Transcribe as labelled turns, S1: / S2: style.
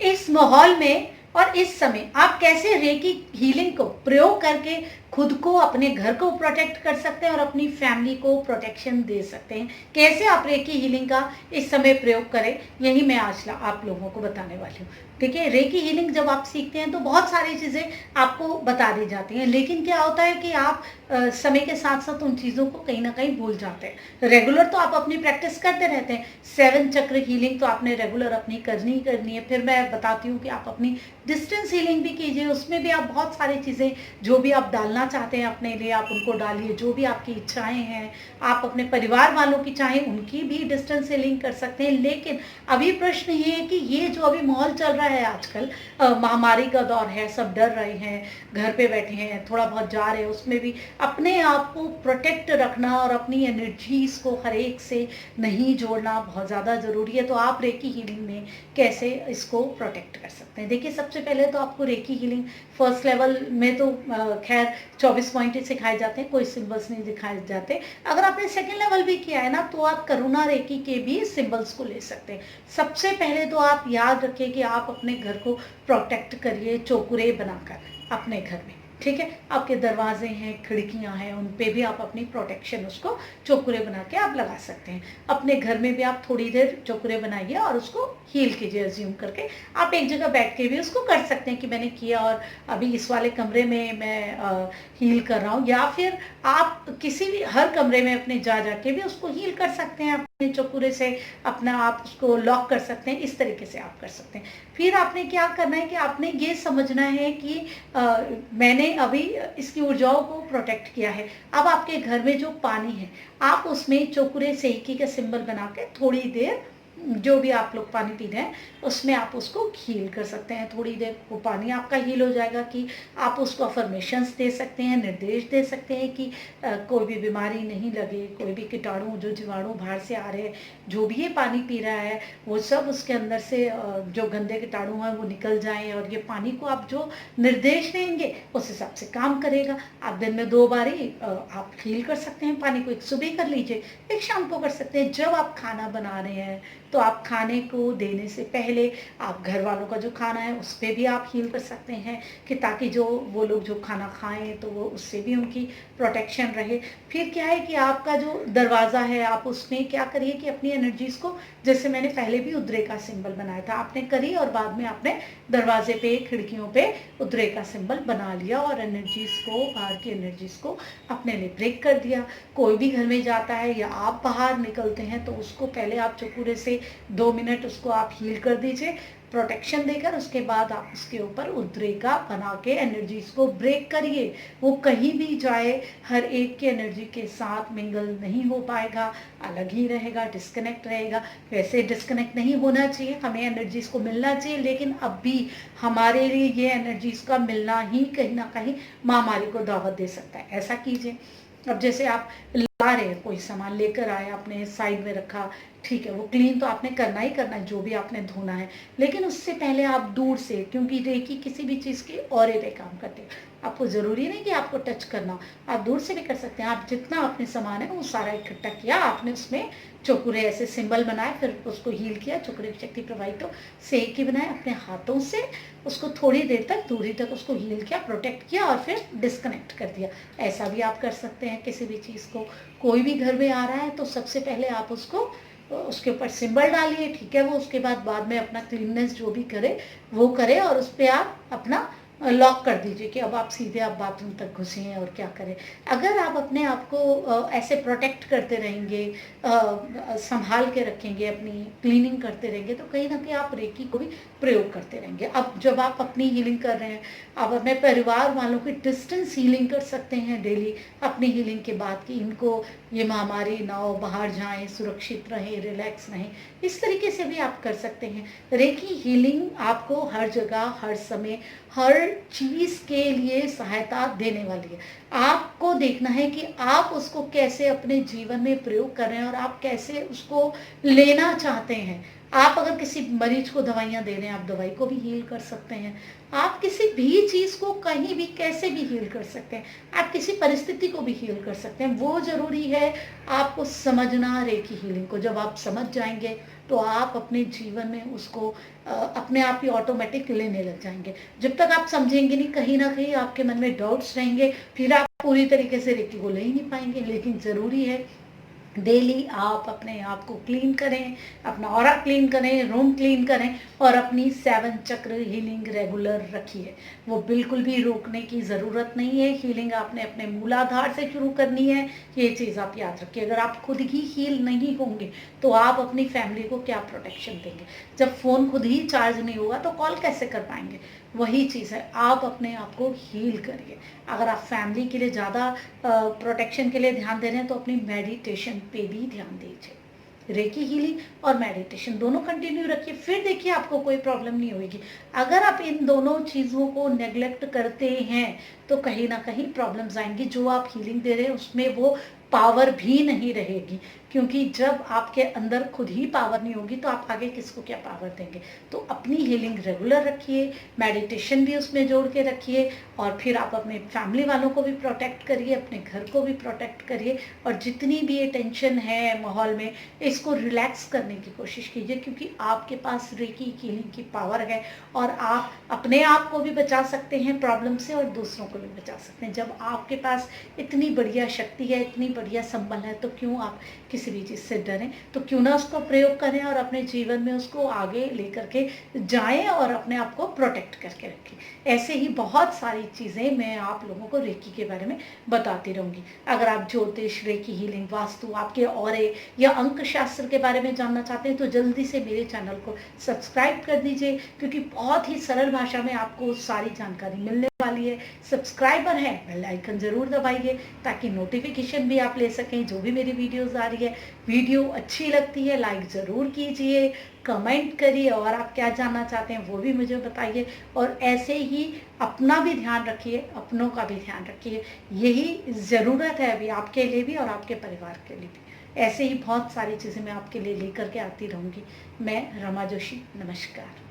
S1: इस माहौल में और इस समय आप कैसे रेकी हीलिंग को प्रयोग करके खुद को, अपने घर को प्रोटेक्ट कर सकते हैं और अपनी फैमिली को प्रोटेक्शन दे सकते हैं, कैसे आप रेकी हीलिंग का इस समय प्रयोग करें, यही मैं आज आप लोगों को बताने वाली हूँ। ठीक है, रेकी हीलिंग जब आप सीखते हैं तो बहुत सारी चीज़ें आपको बता दी जाती हैं, लेकिन क्या होता है कि आप समय के साथ साथ उन चीज़ों को कहीं ना कहीं भूल जाते हैं। रेगुलर तो आप अपनी प्रैक्टिस करते रहते हैं, 7 चक्र हीलिंग तो आपने रेगुलर अपनी करनी ही करनी है। फिर मैं बताती हूँ कि आप अपनी डिस्टेंस हीलिंग भी कीजिए, उसमें भी आप बहुत सारी चीज़ें जो भी आप डालना चाहते हैं अपने लिए आप उनको डालिए, जो भी आपकी इच्छाएं हैं, आप अपने परिवार वालों की चाहें उनकी भी डिस्टेंस हीलिंग कर सकते हैं। लेकिन अभी प्रश्न ये है कि ये जो अभी माहौल चल रहा है आजकल, महामारी का दौर है, सब डर रहे हैं, घर पे बैठे हैं, थोड़ा बहुत जा रहे हैं, उसमें भी अपने आप को प्रोटेक्ट रखना और अपनी एनर्जीज को हर एक से नहीं जोड़ना बहुत ज़्यादा ज़रूरी है। तो आप रेकी हीलिंग में कैसे इसको प्रोटेक्ट कर सकते हैं? देखिए, सबसे पहले तो आपको रेकी हीलिंग फर्स्ट लेवल में तो खैर 24 पॉइंट ही सिखाए जाते हैं, कोई सिंबल्स नहीं दिखाए जाते। अगर आपने सेकेंड लेवल भी किया है ना, तो आप करुणा रेकी के भी सिंबल्स को ले सकते हैं। सबसे पहले तो आप याद रखिए कि आप अपने घर को प्रोटेक्ट करिए चौकुरे बनाकर अपने घर में। ठीक है, आपके दरवाजे हैं, खिड़कियां हैं, उन पे भी आप अपनी प्रोटेक्शन उसको चौकुरे बना के आप लगा सकते हैं। अपने घर में भी आप थोड़ी देर चौकुरे बनाइए और उसको हील कीजिए, अज्यूम करके आप एक जगह बैठ के भी उसको कर सकते हैं कि मैंने किया और अभी इस वाले कमरे में मैं हील कर रहा हूँ, या फिर आप किसी भी हर कमरे में अपने जा जाके भी उसको हील कर सकते हैं अपने चौकुरे से, अपना आप उसको लॉक कर सकते हैं। इस तरीके से आप कर सकते हैं। फिर आपने क्या करना है कि आपने ये समझना है कि मैंने अभी इसकी ऊर्जाओं को प्रोटेक्ट किया है। अब आपके घर में जो पानी है, आप उसमें चौकुरे सेकी का सिंबल बना के थोड़ी देर, जो भी आप लोग पानी पी रहे हैं उसमें आप उसको हील कर सकते हैं। थोड़ी देर वो पानी आपका हील हो जाएगा कि आप उसको अफर्मेशंस दे सकते हैं, निर्देश दे सकते हैं कि कोई भी बीमारी नहीं लगे, कोई भी कीटाणु, जो जीवाणु बाहर से आ रहे हैं, जो भी ये पानी पी रहा है वो सब उसके अंदर से जो गंदे कीटाणु हैं वो निकल जाएं, और ये पानी को आप जो निर्देश देंगे उस हिसाब से काम करेगा। आप दिन में 2 बारी आप हील कर सकते हैं पानी को, एक सुबह कर लीजिए, एक शाम को कर सकते हैं। जब आप खाना बना रहे हैं तो आप खाने को देने से पहले आप घर वालों का जो खाना है उस पर भी आप हील कर सकते हैं, कि ताकि जो वो लोग जो खाना खाएं तो वो उससे भी उनकी प्रोटेक्शन रहे। फिर क्या है कि आपका जो दरवाज़ा है, आप उसमें क्या करिए कि अपनी एनर्जीज को, जैसे मैंने पहले भी उद्रे का सिंबल बनाया था, आपने करी और बाद में आपने दरवाजे पे, खिड़कियों पे उद्रे का सिंबल बना लिया और एनर्जीज को, बाहर की एनर्जीज को अपने लिए ब्रेक कर दिया। कोई भी घर में जाता है या आप बाहर निकलते हैं तो उसको पहले आप चौकुरे से 2 मिनट उसको आप हील कर दीजिए प्रोटेक्शन देकर। उसके बाद आप उसके ऊपर उद्रेका बना के एनर्जीज को ब्रेक करिए। वो कहीं भी जाए, हर एक की एनर्जी के साथ मिंगल नहीं हो पाएगा, अलग ही रहेगा, डिस्कनेक्ट रहेगा। वैसे डिस्कनेक्ट नहीं होना चाहिए, हमें एनर्जीज को मिलना चाहिए, लेकिन अब भी हमारे लिए ये एनर्जीज का मिलना ही कहीं ना कहीं महामारी को दावत दे सकता है। ऐसा कीजिए, अब जैसे आप ला रहे हैं, कोई सामान लेकर आए, आपने साइड में रखा, ठीक है, वो क्लीन तो आपने करना ही करना है, जो भी आपने धोना है, लेकिन उससे पहले आप दूर से, क्योंकि रेकी किसी भी चीज़ के औरे पे काम करते हैं, आपको ज़रूरी नहीं कि आपको टच करना, आप दूर से भी कर सकते हैं। आप जितना अपने सामान है वो सारा इकट्ठा किया, आपने उसमें चौकुरे ऐसे सिंबल बनाए, फिर उसको हील किया, चौकुरे की शक्ति प्रवाहित हो, सेक ही बनाए, अपने हाथों से उसको थोड़ी देर तक, दूरी तक उसको हील किया, प्रोटेक्ट किया और फिर डिस्कनेक्ट कर दिया। ऐसा भी आप कर सकते हैं। किसी भी चीज़ को, कोई भी घर में आ रहा है तो सबसे पहले आप उसको उसके ऊपर सिंबल डालिए, ठीक है, वो उसके बाद में अपना क्लीननेस जो भी करे वो करे, और उस पर आप अपना लॉक कर दीजिए कि अब आप सीधे आप बाथरूम तक घुसे हैं और क्या करें। अगर आप अपने आप को ऐसे प्रोटेक्ट करते रहेंगे, संभाल के रखेंगे, अपनी क्लीनिंग करते रहेंगे, तो कहीं ना कहीं आप रेकी को भी प्रयोग करते रहेंगे। अब जब आप अपनी हीलिंग कर रहे हैं, आप अपने परिवार वालों की डिस्टेंस हीलिंग कर सकते हैं डेली, अपनी हीलिंग के बाद कि इनको ये महामारी ना हो, बाहर जाएं, सुरक्षित रहें, रिलैक्स रहें, इस तरीके से भी आप कर सकते हैं। रेकी हीलिंग आपको हर जगह, हर समय, हर चीज़ के लिए सहायता देने वाली है। आपको देखना है कि आप उसको कैसे अपने जीवन में प्रयोग कर रहे हैं और आप कैसे उसको लेना चाहते हैं। आप अगर किसी मरीज को दवाइयाँ दे रहे हैं, आप दवाई को भी हील कर सकते हैं। आप किसी भी चीज़ को कहीं भी कैसे भी हील कर सकते हैं। आप किसी परिस्थिति को भी हील कर सकते हैं। वो ज़रूरी है आपको समझना रेकी हीलिंग को। जब आप समझ जाएंगे तो आप अपने जीवन में उसको अपने आप ही ऑटोमेटिक लेने लग जाएंगे। जब तक आप समझेंगे नहीं, कहीं ना कहीं आपके मन में डाउट्स रहेंगे, फिर आप पूरी तरीके से रेकी को ले ही नहीं पाएंगे। लेकिन ज़रूरी है डेली आप अपने आप को क्लीन करें, अपना ऑरा क्लीन करें, रूम क्लीन करें और अपनी 7 चक्र हीलिंग रेगुलर रखिए। वो बिल्कुल भी रोकने की ज़रूरत नहीं है। हीलिंग आपने अपने मूलाधार से शुरू करनी है, ये चीज़ आप याद रखिए। अगर आप खुद ही हील नहीं होंगे तो आप अपनी फैमिली को क्या प्रोटेक्शन देंगे? जब फ़ोन खुद ही चार्ज नहीं होगा तो कॉल कैसे कर पाएंगे? वही चीज़ है, आप अपने आप को हील करिए। अगर आप फैमिली के लिए ज़्यादा प्रोटेक्शन के लिए ध्यान दे रहे हैं तो अपनी मेडिटेशन पे भी ध्यान दीजिए। रेकी हीलिंग और मेडिटेशन दोनों कंटिन्यू रखिए, फिर देखिए आपको कोई प्रॉब्लम नहीं होगी। अगर आप इन दोनों चीज़ों को नेग्लेक्ट करते हैं तो कहीं ना कहीं प्रॉब्लम्स आएंगी। जो आप हीलिंग दे रहे हैं उसमें वो पावर भी नहीं रहेगी, क्योंकि जब आपके अंदर खुद ही पावर नहीं होगी तो आप आगे किसको क्या पावर देंगे? तो अपनी हीलिंग रेगुलर रखिए, मेडिटेशन भी उसमें जोड़ के रखिए और फिर आप अपने फैमिली वालों को भी प्रोटेक्ट करिए, अपने घर को भी प्रोटेक्ट करिए। और जितनी भी ये टेंशन है माहौल में, इसको रिलैक्स करने की कोशिश कीजिए, क्योंकि आपके पास रेकी हीलिंग की पावर है और आप अपने आप को भी बचा सकते हैं प्रॉब्लम से और दूसरों को भी बचा सकते हैं। जब आपके पास इतनी बढ़िया शक्ति है, इतनी बढ़िया संबल है, तो क्यों आप किसी भी चीज़ से डरें? तो क्यों ना उसको प्रयोग करें और अपने जीवन में उसको आगे लेकर के जाएं और अपने आप को प्रोटेक्ट करके रखें। ऐसे ही बहुत सारी चीज़ें मैं आप लोगों को रेकी के बारे में बताती रहूँगी। अगर आप ज्योतिष, रेकी हीलिंग, वास्तु, आपके औरे या अंक शास्त्र के बारे में जानना चाहते हैं तो जल्दी से मेरे चैनल को सब्सक्राइब कर दीजिए, क्योंकि बहुत ही सरल भाषा में आपको सारी जानकारी मिलने वाली है। सब्सक्राइबर है, बेल आइकन जरूर दबाइए ताकि नोटिफिकेशन भी आप ले सकें जो भी मेरी वीडियोस आ रही है। वीडियो अच्छी लगती है लाइक ज़रूर कीजिए, कमेंट करिए और आप क्या जानना चाहते हैं वो भी मुझे बताइए। और ऐसे ही अपना भी ध्यान रखिए, अपनों का भी ध्यान रखिए। यही ज़रूरत है अभी आपके लिए भी और आपके परिवार के लिए भी। ऐसे ही बहुत सारी चीज़ें मैं आपके लिए लेकर के आती रहूँगी। मैं रमा जोशी, नमस्कार।